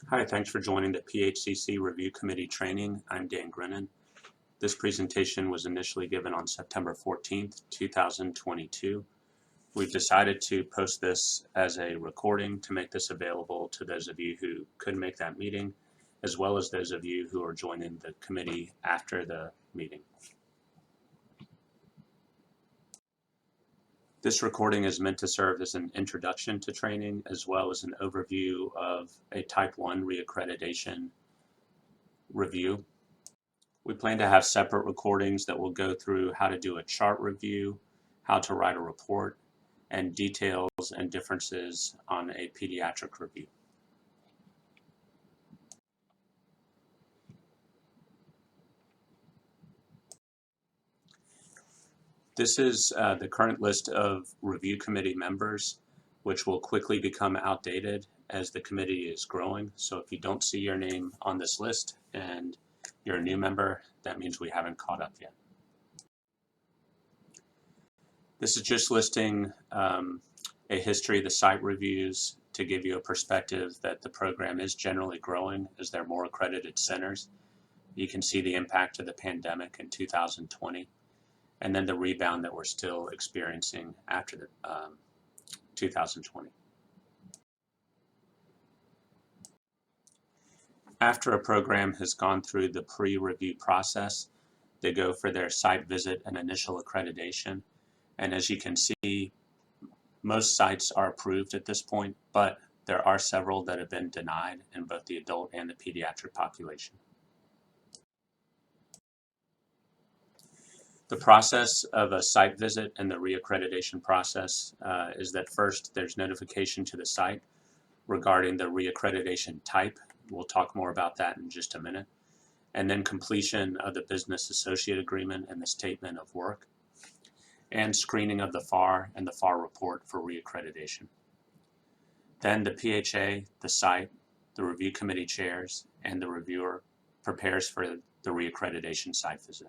Hi, thanks for joining the PHCC Review Committee training. I'm Dan Grennan. This presentation was initially given on September 14th, 2022. We've decided to post this as a recording to make this available to those of you who couldn't make that meeting, as well as those of you who are joining the committee after the meeting. This recording is meant to serve as an introduction to training, as well as an overview of a Type 1 reaccreditation review. We plan to have separate recordings that will go through how to do a chart review, how to write a report, and details and differences on a pediatric review. This is the current list of review committee members, which will quickly become outdated as the committee is growing. So if you don't see your name on this list and you're a new member, that means we haven't caught up yet. This is just listing a history of the site reviews to give you a perspective that the program is generally growing as there are more accredited centers. You can see the impact of the pandemic in 2020 and then the rebound that we're still experiencing after the 2020. After a program has gone through the pre-review process, they go for their site visit and initial accreditation. And as you can see, most sites are approved at this point, but there are several that have been denied in both the adult and the pediatric population. The process of a site visit and the reaccreditation process is that first there's notification to the site regarding the reaccreditation type. We'll talk more about that in just a minute. And then completion of the business associate agreement and the statement of work, and screening of the FAR and the FAR report for reaccreditation. Then the PHA, the site, the review committee chairs, and the reviewer prepares for the reaccreditation site visit.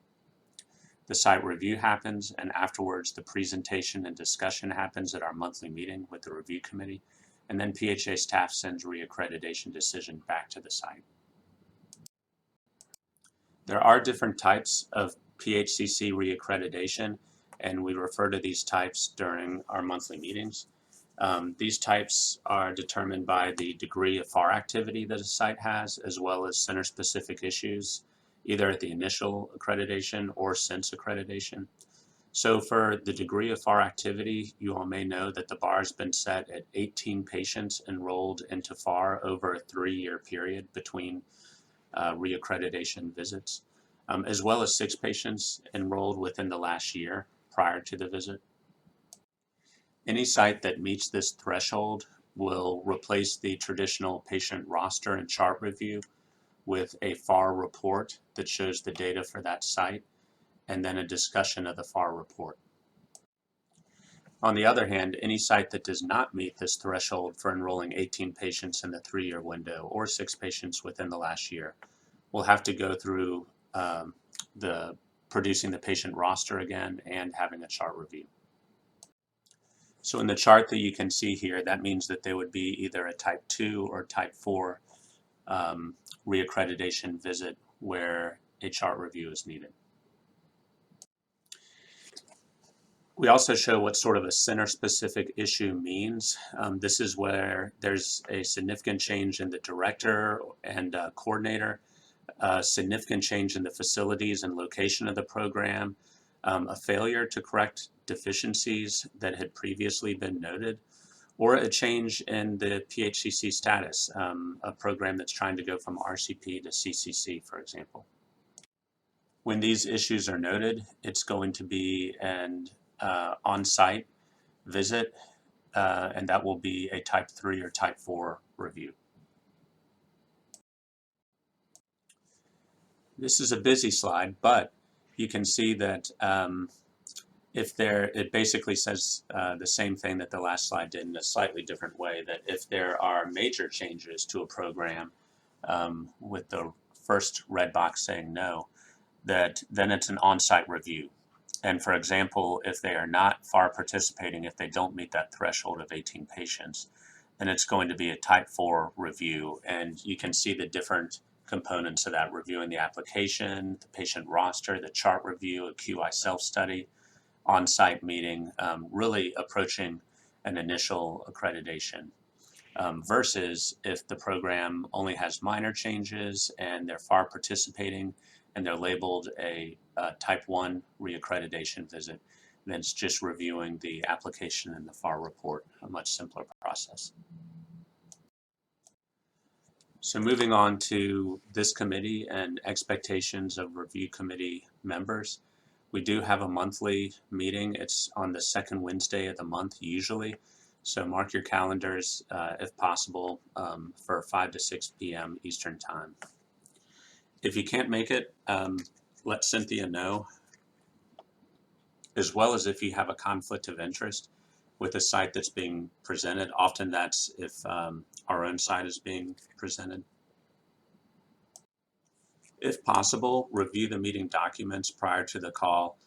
The site review happens, and afterwards the presentation and discussion happens at our monthly meeting with the review committee, and then PHA staff sends reaccreditation decision back to the site. There are different types of PHCC reaccreditation, and we refer to these types during our monthly meetings. These types are determined by the degree of FAR activity that a site has, as well as center-specific issues, either at the initial accreditation or since accreditation. So for the degree of FAR activity, you all may know that the bar has been set at 18 patients enrolled into FAR over a 3-year period between reaccreditation visits, as well as 6 patients enrolled within the last year prior to the visit. Any site that meets this threshold will replace the traditional patient roster and chart review with a FAR report that shows the data for that site, and then a discussion of the FAR report. On the other hand, any site that does not meet this threshold for enrolling 18 patients in the 3-year window or 6 patients within the last year will have to go through the producing the patient roster again and having a chart review. So in the chart that you can see here, that means that they would be either a type 2 or type 4 reaccreditation visit where a chart review is needed. We also show what sort of a center-specific issue means. This is where there's a significant change in the director and coordinator, a significant change in the facilities and location of the program, a failure to correct deficiencies that had previously been noted, or a change in the PHCC status, a program that's trying to go from RCP to CCC, for example. When these issues are noted, it's going to be an on-site visit, and that will be a type 3 or type 4 review. This is a busy slide, but you can see that it basically says the same thing that the last slide did in a slightly different way, that if there are major changes to a program, with the first red box saying no, then it's an on-site review. And for example, if they are not FAR participating, if they don't meet that threshold of 18 patients, and it's going to be a type 4 review. And you can see the different components of that: reviewing the application, the patient roster, the chart review, a QI self-study, on-site meeting, really approaching an initial accreditation. Versus if the program only has minor changes and they're FAR participating and they're labeled a type 1 reaccreditation visit, then it's just reviewing the application and the FAR report, a much simpler process. So moving on to this committee and expectations of review committee members. We do have a monthly meeting. It's on the second Wednesday of the month usually. So mark your calendars, if possible, for 5 to 6 p.m. Eastern Time. If you can't make it, let Cynthia know, as well as if you have a conflict of interest with a site that's being presented. Often that's if our own site is being presented. If possible, review the meeting documents prior to the call.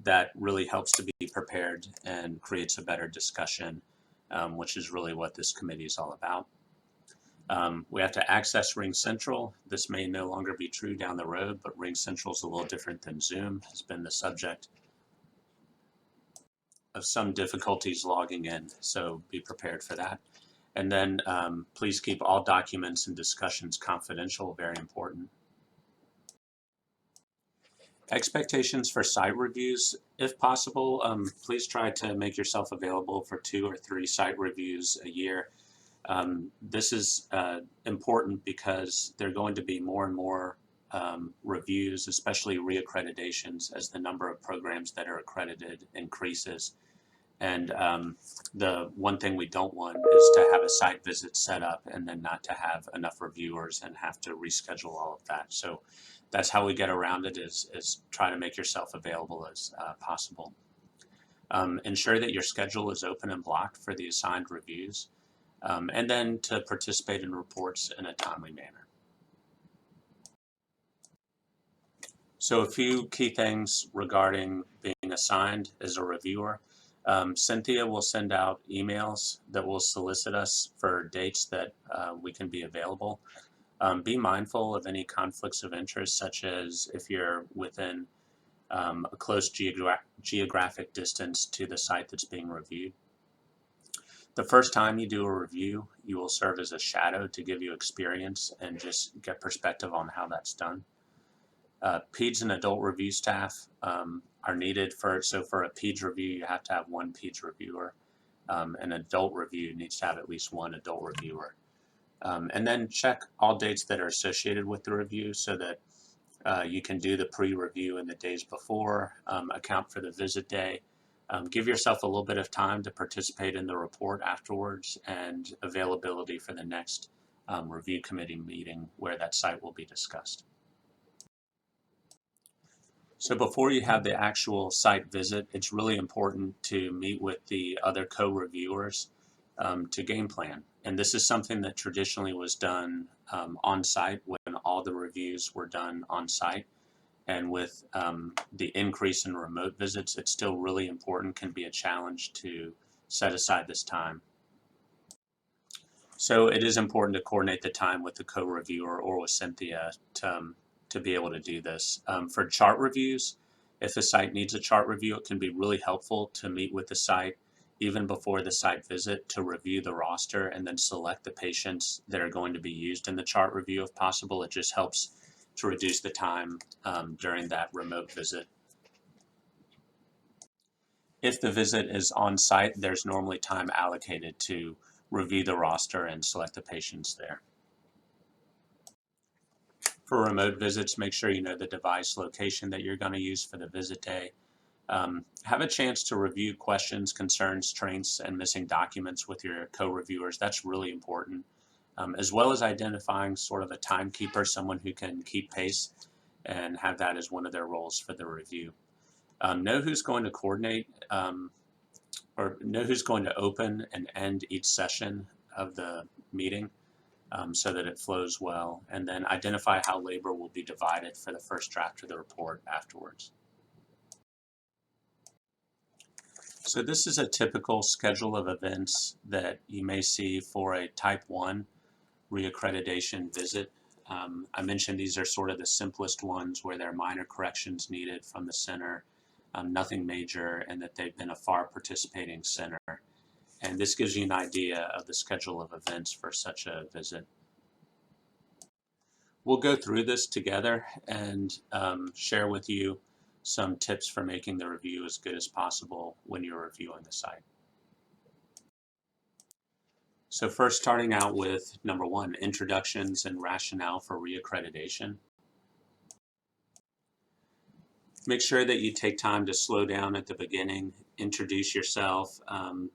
That really helps to be prepared and creates a better discussion, which is really what this committee is all about. We have to access Ring Central. This may no longer be true down the road, but Ring Central is a little different than Zoom. Has been the subject of some difficulties logging in, so be prepared for that. And then please keep all documents and discussions confidential, very important. Expectations for site reviews, if possible, please try to make yourself available for 2 or 3 site reviews a year. This is important because there are going to be more and more reviews, especially reaccreditations, as the number of programs that are accredited increases. And the one thing we don't want is to have a site visit set up and then not to have enough reviewers and have to reschedule all of that. So that's how we get around it, is try to make yourself available as possible. Ensure that your schedule is open and blocked for the assigned reviews, and then to participate in reports in a timely manner. So a few key things regarding being assigned as a reviewer. Cynthia will send out emails that will solicit us for dates that we can be available. Be mindful of any conflicts of interest, such as if you're within a close geographic distance to the site that's being reviewed. The first time you do a review, you will serve as a shadow to give you experience and just get perspective on how that's done. Peds and adult review staff are needed so for a Peds review, you have to have 1 Peds reviewer. An adult review needs to have at least 1 adult reviewer. And then check all dates that are associated with the review so that you can do the pre-review in the days before, account for the visit day. Give yourself a little bit of time to participate in the report afterwards, and availability for the next review committee meeting where that site will be discussed. So before you have the actual site visit, it's really important to meet with the other co-reviewers to game plan. And this is something that traditionally was done on site when all the reviews were done on site. And with the increase in remote visits, it's still really important, can be a challenge to set aside this time. So it is important to coordinate the time with the co-reviewer or with Cynthia to be able to do this. For chart reviews, if the site needs a chart review, it can be really helpful to meet with the site even before the site visit to review the roster and then select the patients that are going to be used in the chart review if possible. It just helps to reduce the time during that remote visit. If the visit is on site, there's normally time allocated to review the roster and select the patients there. For remote visits, make sure you know the device location that you're going to use for the visit day. Have a chance to review questions, concerns, strengths, and missing documents with your co-reviewers. That's really important, as well as identifying sort of a timekeeper, someone who can keep pace and have that as one of their roles for the review. Know who's going to coordinate or know who's going to open and end each session of the meeting so that it flows well, and then identify how labor will be divided for the first draft of the report afterwards. So this is a typical schedule of events that you may see for a Type 1 reaccreditation visit. I mentioned these are sort of the simplest ones where there are minor corrections needed from the center, nothing major, and that they've been a FAR participating center. And this gives you an idea of the schedule of events for such a visit. We'll go through this together and share with you some tips for making the review as good as possible when you're reviewing the site. So first, starting out with number one, introductions and rationale for reaccreditation. Make sure that you take time to slow down at the beginning, introduce yourself,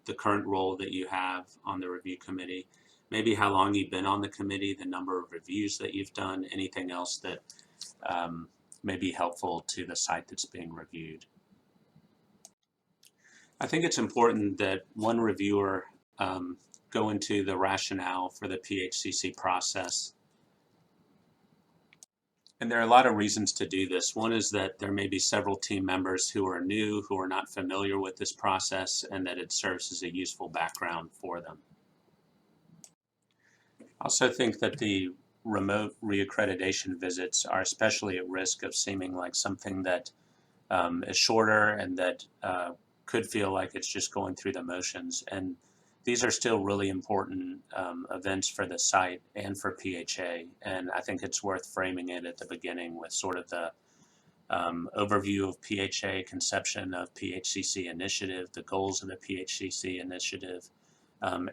the current role that you have on the review committee, maybe how long you've been on the committee, the number of reviews that you've done, anything else that may be helpful to the site that's being reviewed. I think it's important that one reviewer go into the rationale for the PHCC process. And there are a lot of reasons to do this. One is that there may be several team members who are new, who are not familiar with this process, and that it serves as a useful background for them. I also think that the remote reaccreditation visits are especially at risk of seeming like something that is shorter and that could feel like it's just going through the motions. And these are still really important events for the site and for PHA. And I think it's worth framing it at the beginning with sort of the overview of PHA, conception of PHCC initiative, the goals of the PHCC initiative,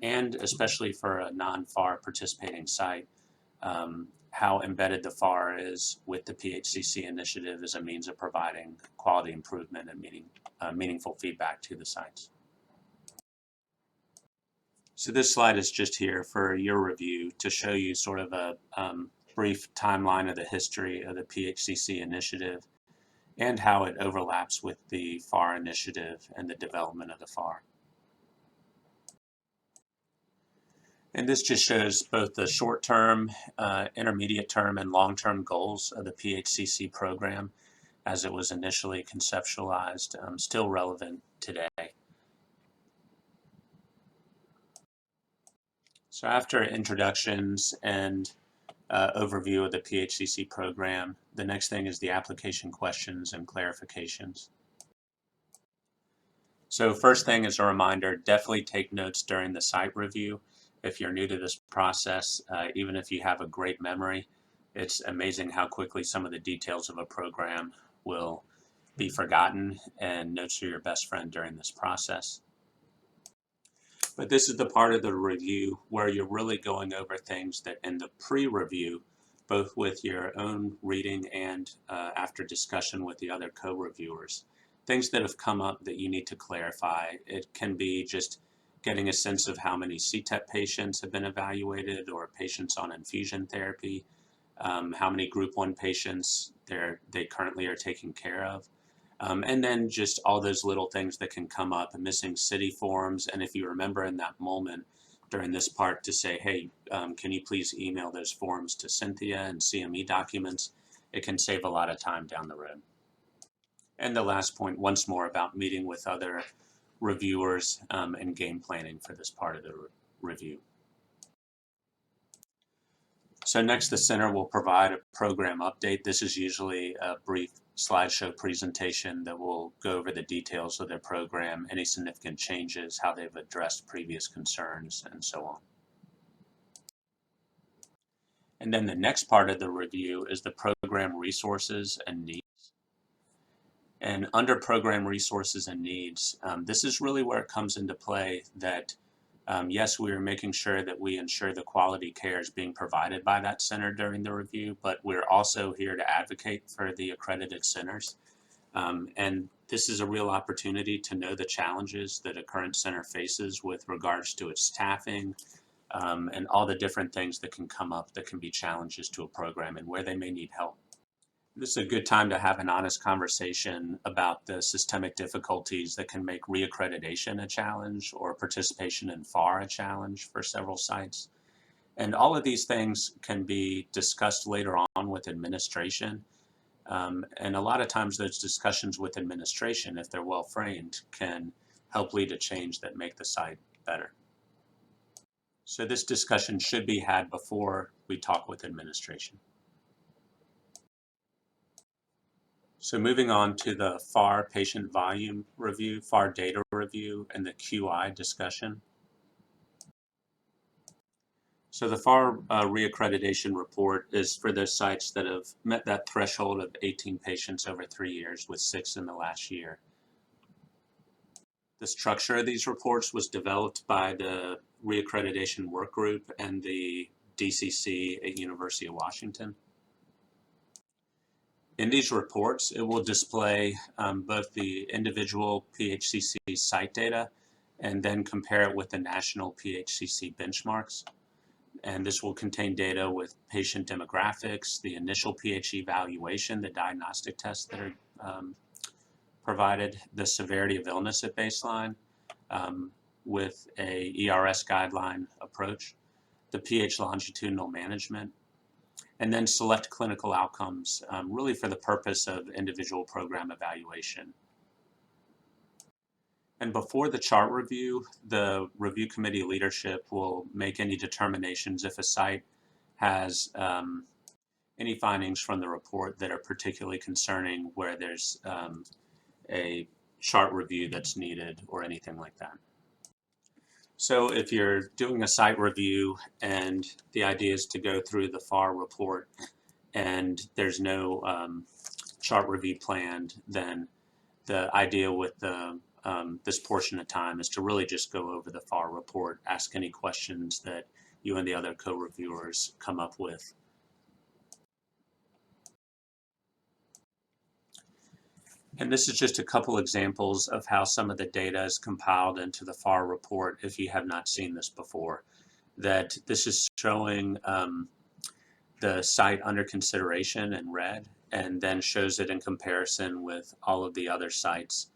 and especially for a non-FAR participating site, how embedded the FAR is with the PHCC initiative as a means of providing quality improvement and meaningful feedback to the sites. So this slide is just here for your review to show you sort of a brief timeline of the history of the PHCC initiative and how it overlaps with the FAR initiative and the development of the FAR. And this just shows both the short-term, intermediate term, and long-term goals of the PHCC program as it was initially conceptualized, still relevant today. So after introductions and overview of the PHCC program, the next thing is the application questions and clarifications. So first thing is a reminder, definitely take notes during the site review. If you're new to this process, even if you have a great memory, it's amazing how quickly some of the details of a program will be forgotten, and notes are your best friend during this process. But this is the part of the review where you're really going over things that in the pre-review, both with your own reading and after discussion with the other co-reviewers, things that have come up that you need to clarify. It can be just getting a sense of how many CTEP patients have been evaluated or patients on infusion therapy, how many group 1 patients they currently are taking care of. And then just all those little things that can come up, missing city forms. And if you remember in that moment during this part to say, hey, can you please email those forms to Cynthia and CME documents, it can save a lot of time down the road. And the last point, once more, about meeting with other reviewers and game planning for this part of the review. So next, the center will provide a program update. This is usually a brief slideshow presentation that will go over the details of their program, any significant changes, how they've addressed previous concerns, and so on. And then the next part of the review is the program resources and needs. And under program resources and needs, this is really where it comes into play that yes, we are making sure that we ensure the quality care is being provided by that center during the review, but we're also here to advocate for the accredited centers. And this is a real opportunity to know the challenges that a current center faces with regards to its staffing and all the different things that can come up that can be challenges to a program and where they may need help. This is a good time to have an honest conversation about the systemic difficulties that can make reaccreditation a challenge or participation in FAR a challenge for several sites. And all of these things can be discussed later on with administration. And a lot of times those discussions with administration, if they're well framed, can help lead to change that make the site better. So this discussion should be had before we talk with administration. So moving on to the FAR patient volume review, FAR data review, and the QI discussion. So the FAR reaccreditation report is for those sites that have met that threshold of 18 patients over 3 years, with 6 in the last year. The structure of these reports was developed by the reaccreditation work group and the DCC at University of Washington. In these reports, it will display both the individual PHCC site data and then compare it with the national PHCC benchmarks. And this will contain data with patient demographics, the initial PH evaluation, the diagnostic tests that are provided, the severity of illness at baseline with a ERS guideline approach, the PH longitudinal management, and then select clinical outcomes, really for the purpose of individual program evaluation. And before the chart review, the review committee leadership will make any determinations if a site has any findings from the report that are particularly concerning, where there's a chart review that's needed or anything like that. So if you're doing a site review and the idea is to go through the FAR report and there's no chart review planned, then the idea with the this portion of time is to really just go over the FAR report, ask any questions that you and the other co-reviewers come up with. And this is just a couple examples of how some of the data is compiled into the FAR report if you have not seen this before. That this is showing the site under consideration in red, and then shows it in comparison with all of the other sites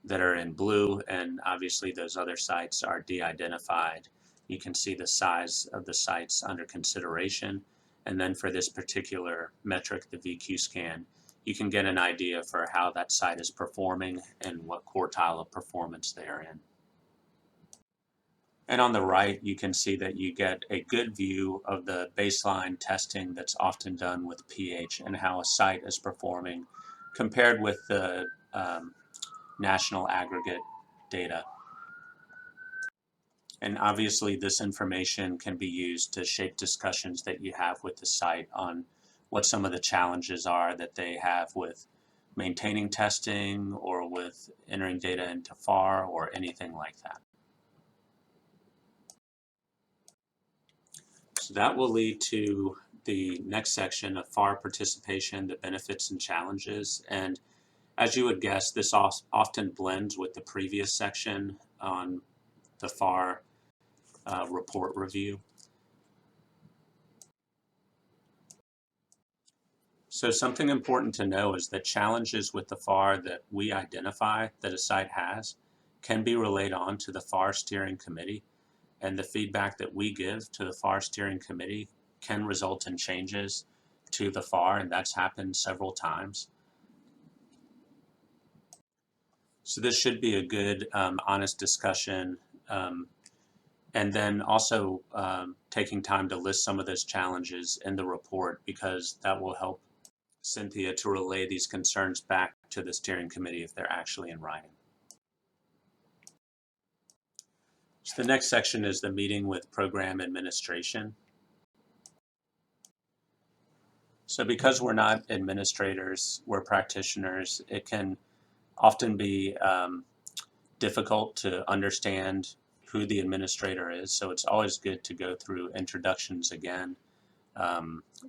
that are in blue, and obviously those other sites are de-identified. You can see the size of the sites under consideration, and then for this particular metric, the VQ scan, you can get an idea for how that site is performing and what quartile of performance they are in. And on the right, you can see that you get a good view of the baseline testing that's often done with pH and how a site is performing compared with the national aggregate data. And obviously this information can be used to shape discussions that you have with the site on what some of the challenges are that they have with maintaining testing or with entering data into FAR or anything like that. So that will lead to the next section of FAR participation, the benefits and challenges. And as you would guess, this often blends with the previous section on the FAR report review. So something important to know is that challenges with the FAR that we identify that a site has can be relayed on to the FAR steering committee, and the feedback that we give to the FAR steering committee can result in changes to the FAR, and that's happened several times. So this should be a good, honest discussion, and then also taking time to list some of those challenges in the report, because that will help Cynthia to relay these concerns back to the steering committee if they're actually in writing. So the next section is the meeting with program administration. So because we're not administrators, we're practitioners, it can often be difficult to understand who the administrator is. So it's always good to go through introductions again,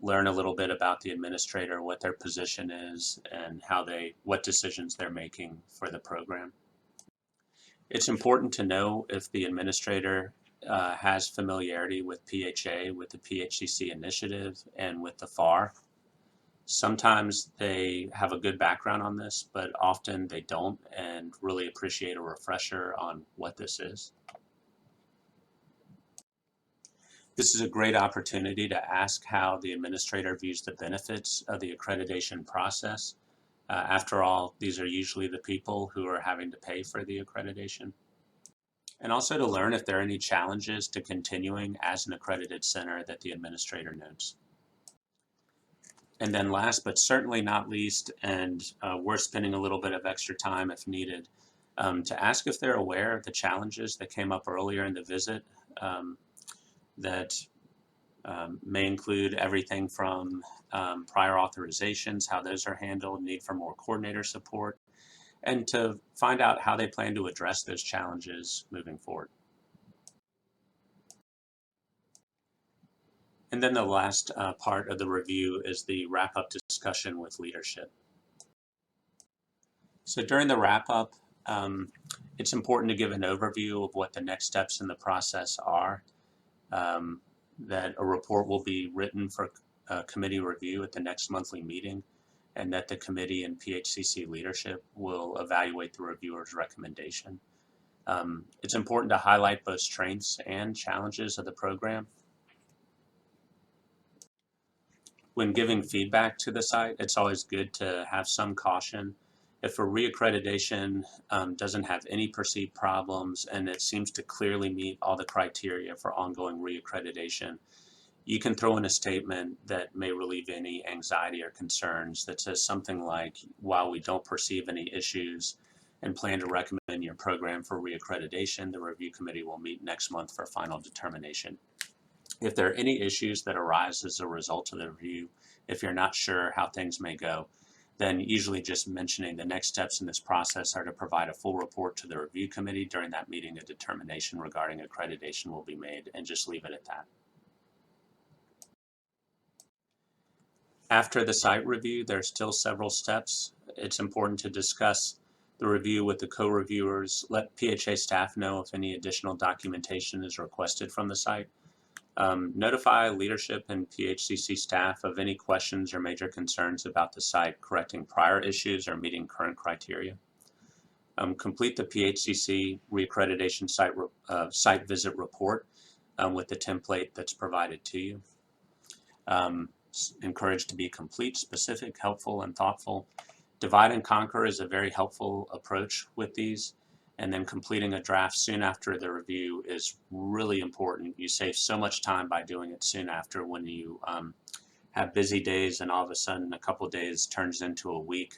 learn a little bit about the administrator, what their position is, and what decisions they're making for the program. It's important to know if the administrator has familiarity with PHA, with the PHCC initiative, and with the FAR. Sometimes they have a good background on this, but often they don't, and really appreciate a refresher on what this is. This is a great opportunity to ask how the administrator views the benefits of the accreditation process. After all, these are usually the people who are having to pay for the accreditation. and also to learn if there are any challenges to continuing as an accredited center that the administrator notes. And then last but certainly not least, and we're spending a little bit of extra time if needed, to ask if they're aware of the challenges that came up earlier in the visit that may include everything from prior authorizations, how those are handled, need for more coordinator support, and to find out how they plan to address those challenges moving forward. And then the last part of the review is the wrap-up discussion with leadership. So during the wrap-up, it's important to give an overview of what the next steps in the process are, that a report will be written for committee review at the next monthly meeting, and that the committee and PHCC leadership will evaluate the reviewer's recommendation. It's important to highlight both strengths and challenges of the program. When giving feedback to the site, it's always good to have some caution. If a reaccreditation doesn't have any perceived problems and it seems to clearly meet all the criteria for ongoing reaccreditation, you can throw in a statement that may relieve any anxiety or concerns that says something like, while we don't perceive any issues and plan to recommend your program for reaccreditation, the review committee will meet next month for final determination. If there are any issues that arise as a result of the review, if you're not sure how things may go, then usually just mentioning the next steps in this process are to provide a full report to the review committee. During that meeting, a determination regarding accreditation will be made, and just leave it at that. After the site review, there are still several steps. It's important to discuss the review with the co-reviewers, let PHA staff know if any additional documentation is requested from the site. Notify leadership and PHCC staff of any questions or major concerns about the site, correcting prior issues or meeting current criteria. Complete the PHCC reaccreditation site visit report with the template that's provided to you. Encouraged to be complete, specific, helpful, and thoughtful. Divide and conquer is a very helpful approach with these. And then completing a draft soon after the review is really important. You save so much time by doing it soon after. When you have busy days and all of a sudden a couple of days turns into a week,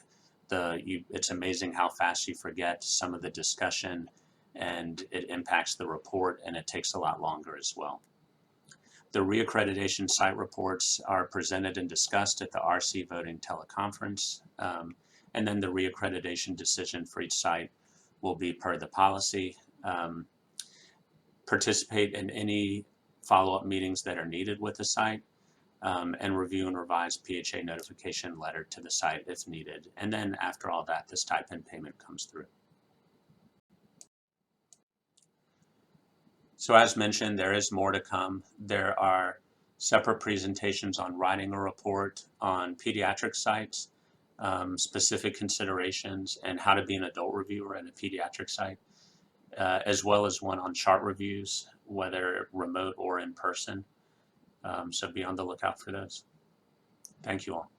it's amazing how fast you forget some of the discussion, and it impacts the report, and it takes a lot longer as well. The reaccreditation site reports are presented and discussed at the RC voting teleconference, and then the reaccreditation decision for each site will be per the policy. Participate in any follow-up meetings that are needed with the site, and review and revise PHA notification letter to the site if needed. And then after all that, the stipend payment comes through. So as mentioned, there is more to come. There are separate presentations on writing a report on pediatric sites, specific considerations, and how to be an adult reviewer at a pediatric site, as well as one on chart reviews, whether remote or in person. So be on the lookout for those. Thank you all.